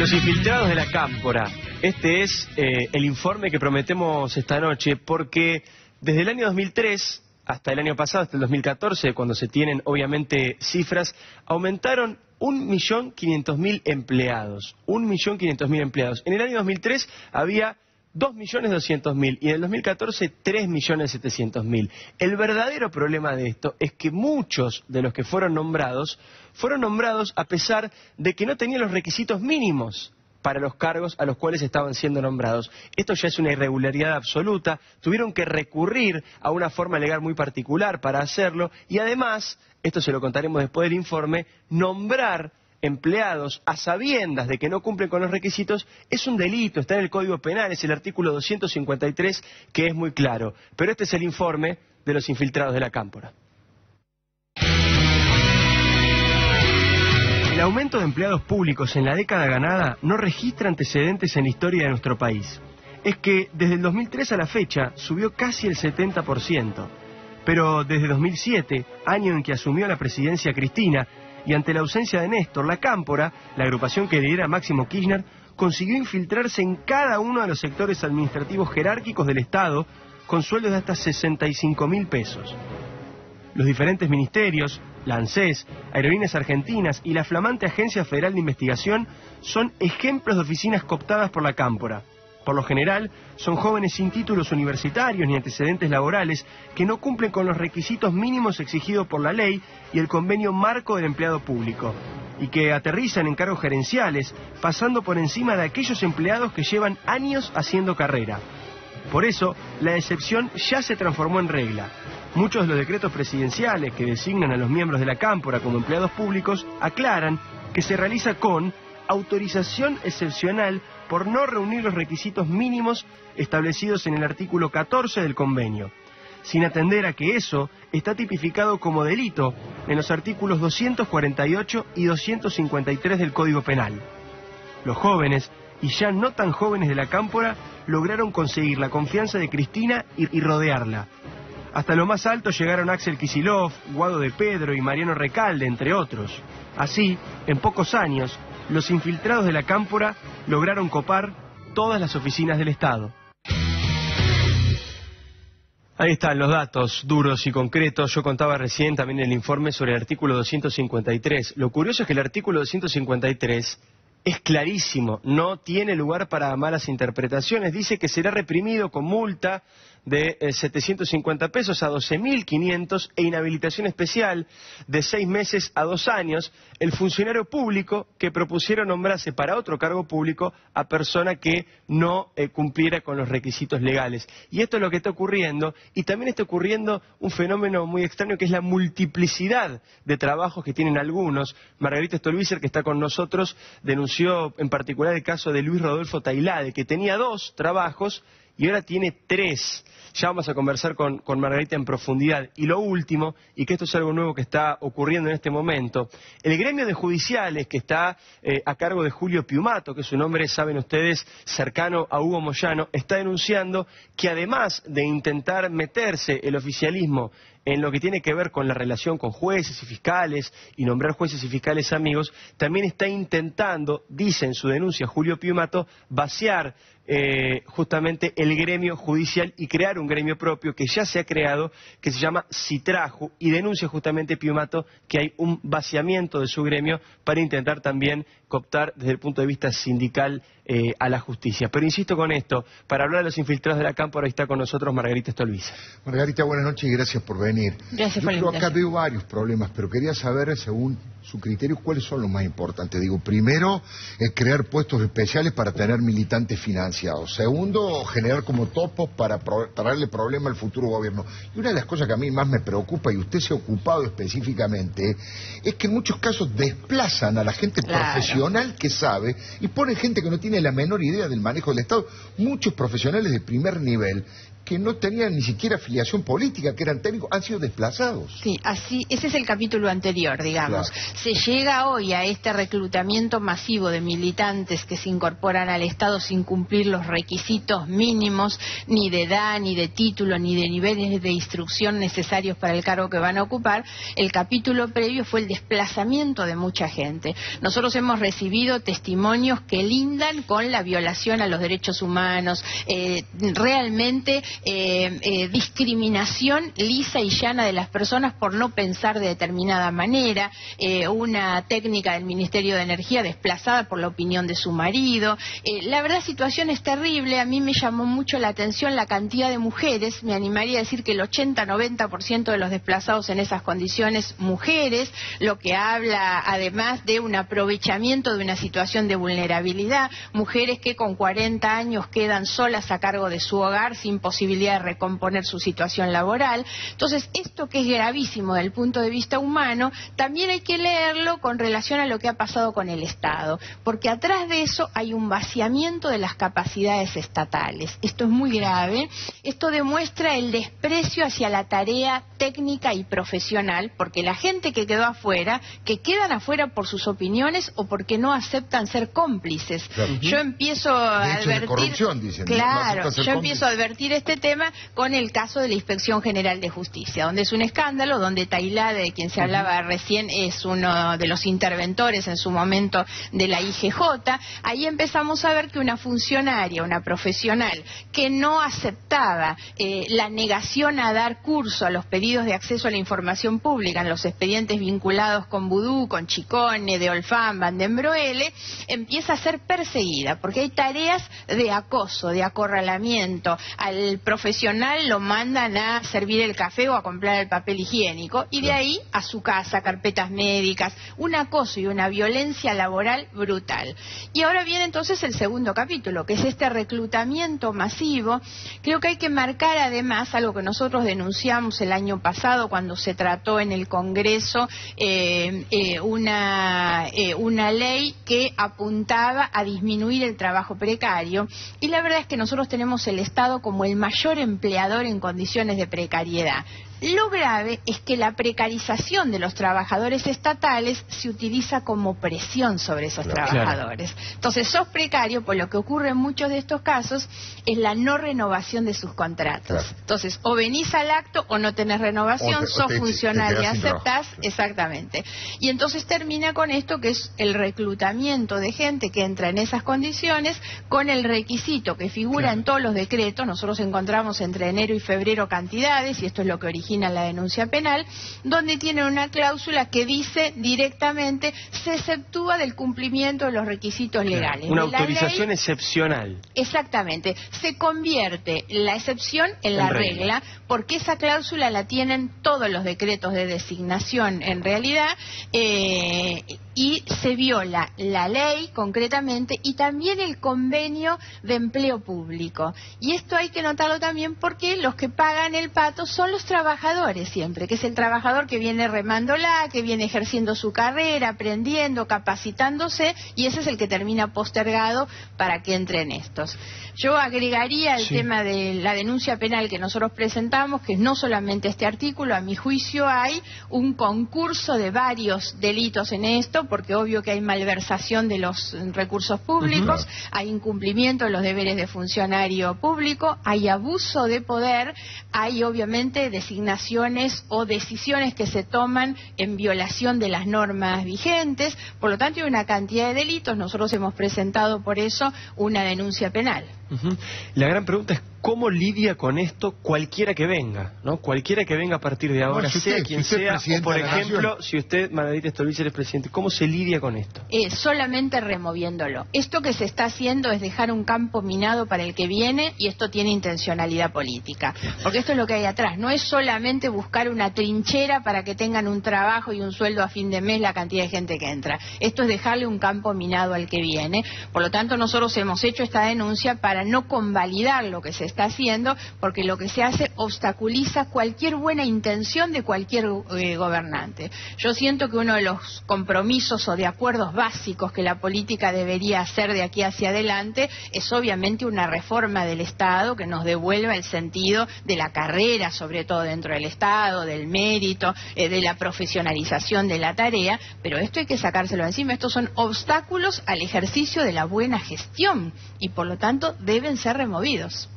Los infiltrados de la Cámpora. Este es el informe que prometemos esta noche, porque desde el año 2003 hasta el año pasado, hasta el 2014, cuando se tienen obviamente cifras, aumentaron 1.500.000 empleados. 1.500.000 empleados. En el año 2003 había 2.200.000 y en el 2014 3.700.000. El verdadero problema de esto es que muchos de los que fueron nombrados a pesar de que no tenían los requisitos mínimos para los cargos a los cuales estaban siendo nombrados. Esto ya es una irregularidad absoluta, tuvieron que recurrir a una forma legal muy particular para hacerlo y además, esto se lo contaremos después del informe, nombrar empleados a sabiendas de que no cumplen con los requisitos es un delito, está en el Código Penal, es el artículo 253 que es muy claro. Pero este es el informe de los infiltrados de la Cámpora. El aumento de empleados públicos en la década ganada no registra antecedentes en la historia de nuestro país. Es que desde el 2003 a la fecha subió casi el 70%. Pero desde 2007, año en que asumió la presidencia Cristina, y ante la ausencia de Néstor, la Cámpora, la agrupación que lidera Máximo Kirchner, consiguió infiltrarse en cada uno de los sectores administrativos jerárquicos del Estado con sueldos de hasta 65.000 pesos. Los diferentes ministerios, la ANSES, Aerolíneas Argentinas y la flamante Agencia Federal de Investigación son ejemplos de oficinas cooptadas por la Cámpora. Por lo general, son jóvenes sin títulos universitarios ni antecedentes laborales que no cumplen con los requisitos mínimos exigidos por la ley y el convenio marco del empleado público, y que aterrizan en cargos gerenciales, pasando por encima de aquellos empleados que llevan años haciendo carrera. Por eso, la excepción ya se transformó en regla. Muchos de los decretos presidenciales que designan a los miembros de la Cámpora como empleados públicos aclaran que se realiza con autorización excepcional por no reunir los requisitos mínimos establecidos en el artículo 14 del convenio, sin atender a que eso está tipificado como delito en los artículos 248 y 253 del Código Penal. Los jóvenes, y ya no tan jóvenes de la Cámpora, lograron conseguir la confianza de Cristina y rodearla. Hasta lo más alto llegaron Axel Kicillof, Guado de Pedro y Mariano Recalde, entre otros. Así, en pocos años, los infiltrados de la Cámpora lograron copar todas las oficinas del Estado. Ahí están los datos duros y concretos. Yo contaba recién también en el informe sobre el artículo 253. Lo curioso es que el artículo 253 es clarísimo, no tiene lugar para malas interpretaciones. Dice que será reprimido con multa de 750 pesos a 12.500 e inhabilitación especial de 6 meses a 2 años el funcionario público que propusiera nombrarse para otro cargo público a persona que no cumpliera con los requisitos legales. Y esto es lo que está ocurriendo, y también está ocurriendo un fenómeno muy extraño que es la multiplicidad de trabajos que tienen algunos. Margarita Stolbizer, que está con nosotros, denunció en particular el caso de Luis Rodolfo Tailade, que tenía 2 trabajos y ahora tiene 3. Ya vamos a conversar con Margarita en profundidad. Y lo último, y que esto es algo nuevo que está ocurriendo en este momento, el gremio de judiciales que está a cargo de Julio Piumato, que es un hombre, saben ustedes, cercano a Hugo Moyano, está denunciando que además de intentar meterse el oficialismo en lo que tiene que ver con la relación con jueces y fiscales y nombrar jueces y fiscales amigos, también está intentando, dice en su denuncia Julio Piumato, vaciar justamente el gremio judicial y crear un gremio propio que ya se ha creado, que se llama Citraju, y denuncia justamente Piumato que hay un vaciamiento de su gremio para intentar también cooptar desde el punto de vista sindical a la justicia. Pero insisto con esto, para hablar de los infiltrados de la Cámpora está con nosotros Margarita Stolbizer. Margarita, buenas noches y gracias por venir. Gracias por la invitación. Acá veo varios problemas, pero quería saber, según su criterio, cuáles son los más importantes. Digo, primero, crear puestos especiales para tener militantes financiados. Segundo, generar como topos para darle problema al futuro gobierno. Y una de las cosas que a mí más me preocupa, y usted se ha ocupado específicamente, es que en muchos casos desplazan a la gente profesional que sabe y ponen gente que no tiene la menor idea del manejo del Estado. Muchos profesionales de primer nivel que no tenían ni siquiera afiliación política, que eran técnicos, han sido desplazados. Sí, así, ese es el capítulo anterior, digamos. Claro. Se llega hoy a este reclutamiento masivo de militantes que se incorporan al Estado sin cumplir los requisitos mínimos, ni de edad, ni de título, ni de niveles de instrucción necesarios para el cargo que van a ocupar. El capítulo previo fue el desplazamiento de mucha gente. Nosotros hemos recibido testimonios que lindan con la violación a los derechos humanos, realmente discriminación lisa y llana de las personas por no pensar de determinada manera, una técnica del Ministerio de Energía desplazada por la opinión de su marido. La verdad, situación es terrible. A mí me llamó mucho la atención la cantidad de mujeres, me animaría a decir que el 80-90% de los desplazados en esas condiciones, mujeres, lo que habla además de un aprovechamiento de una situación de vulnerabilidad, mujeres que con 40 años quedan solas a cargo de su hogar sin posibilidad de recomponer su situación laboral. Entonces, esto que es gravísimo desde el punto de vista humano, también hay que leerlo con relación a lo que ha pasado con el Estado, porque atrás de eso hay un vaciamiento de las capacidades estatales. Esto es muy grave. Esto demuestra el desprecio hacia la tarea técnica y profesional, porque la gente que quedó afuera, que quedan afuera por sus opiniones o porque no aceptan ser cómplices. Claro. Yo empiezo a advertir, corrupción, dicen, claro, yo empiezo a advertir este tema con el caso de la Inspección General de Justicia, donde es un escándalo, donde Tailade, de quien se hablaba recién, es uno de los interventores en su momento de la IGJ. Ahí empezamos a ver que una funcionaria, una profesional, que no aceptaba la negación a dar curso a los pedidos de acceso a la información pública en los expedientes vinculados con Vudú, con Chicone, de Olfán, Van den Broele, empieza a ser perseguida, porque hay tareas de acoso, de acorralamiento. Al profesional lo mandan a servir el café o a comprar el papel higiénico, y de ahí a su casa, carpetas médicas, un acoso y una violencia laboral brutal. Y ahora viene entonces el segundo capítulo, que es este reclutamiento masivo. Creo que hay que marcar además algo que nosotros denunciamos el año pasado cuando se trató en el Congreso una ley que apuntaba a disminuir el trabajo precario, y la verdad es que nosotros tenemos el Estado como el mayor empleador en condiciones de precariedad. Lo grave es que la precarización de los trabajadores estatales se utiliza como presión sobre esos trabajadores. Claro. Entonces, sos precario, pues lo que ocurre en muchos de estos casos es la no renovación de sus contratos. Claro. Entonces, o venís al acto o no tenés renovación, sos funcionario y aceptás, claro. Exactamente. Y entonces termina con esto, que es el reclutamiento de gente que entra en esas condiciones con el requisito que figura en todos los decretos. Nosotros encontramos entre enero y febrero cantidades, y esto es lo que origina la denuncia penal, donde tiene una cláusula que dice directamente se exceptúa del cumplimiento de los requisitos legales. Una autorización excepcional. Exactamente. Se convierte la excepción en la regla, porque esa cláusula la tienen todos los decretos de designación en realidad, y se viola la ley concretamente y también el convenio de empleo público. Y esto hay que notarlo también porque los que pagan el pato son los trabajadores siempre, que es el trabajador que viene remándola, que viene ejerciendo su carrera, aprendiendo, capacitándose, y ese es el que termina postergado para que entren estos. Yo agregaría el tema de la denuncia penal que nosotros presentamos, que no solamente este artículo, a mi juicio hay un concurso de varios delitos en esto, porque obvio que hay malversación de los recursos públicos, hay incumplimiento de los deberes de funcionario público, hay abuso de poder, hay obviamente designaciones o decisiones que se toman en violación de las normas vigentes. Por lo tanto hay una cantidad de delitos. Nosotros hemos presentado por eso una denuncia penal. La gran pregunta es cómo lidia con esto cualquiera que venga, ¿no? Cualquiera que venga a partir de ahora, sea quien sea, o por ejemplo, si usted, Margarita Stolbizer, es presidente, ¿cómo se lidia con esto? Solamente removiéndolo. Esto que se está haciendo es dejar un campo minado para el que viene, y esto tiene intencionalidad política. Porque esto es lo que hay atrás. No es solamente buscar una trinchera para que tengan un trabajo y un sueldo a fin de mes la cantidad de gente que entra. Esto es dejarle un campo minado al que viene. Por lo tanto, nosotros hemos hecho esta denuncia para no convalidar lo que se está haciendo, porque lo que se hace obstaculiza cualquier buena intención de cualquier gobernante. Yo siento que uno de los compromisos o de acuerdos básicos que la política debería hacer de aquí hacia adelante es obviamente una reforma del Estado que nos devuelva el sentido de la carrera, sobre todo dentro del Estado, del mérito, de la profesionalización de la tarea, pero esto hay que sacárselo de encima. Estos son obstáculos al ejercicio de la buena gestión y por lo tanto deben ser removidos.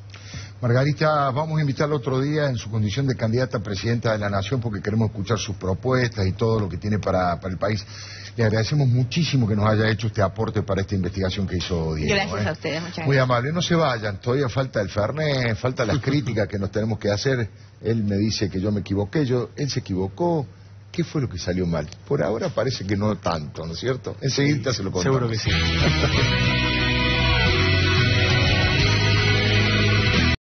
Margarita, vamos a invitarla otro día en su condición de candidata a presidenta de la Nación porque queremos escuchar sus propuestas y todo lo que tiene para el país. Le agradecemos muchísimo que nos haya hecho este aporte para esta investigación que hizo Diego. Gracias a ustedes, muchas gracias. Muy amable, no se vayan, todavía falta el Fernet, falta las críticas que nos tenemos que hacer. Él me dice que yo me equivoqué, él se equivocó. ¿Qué fue lo que salió mal? Por ahora parece que no tanto, ¿no es cierto? Enseguida se lo contamos. Seguro que sí.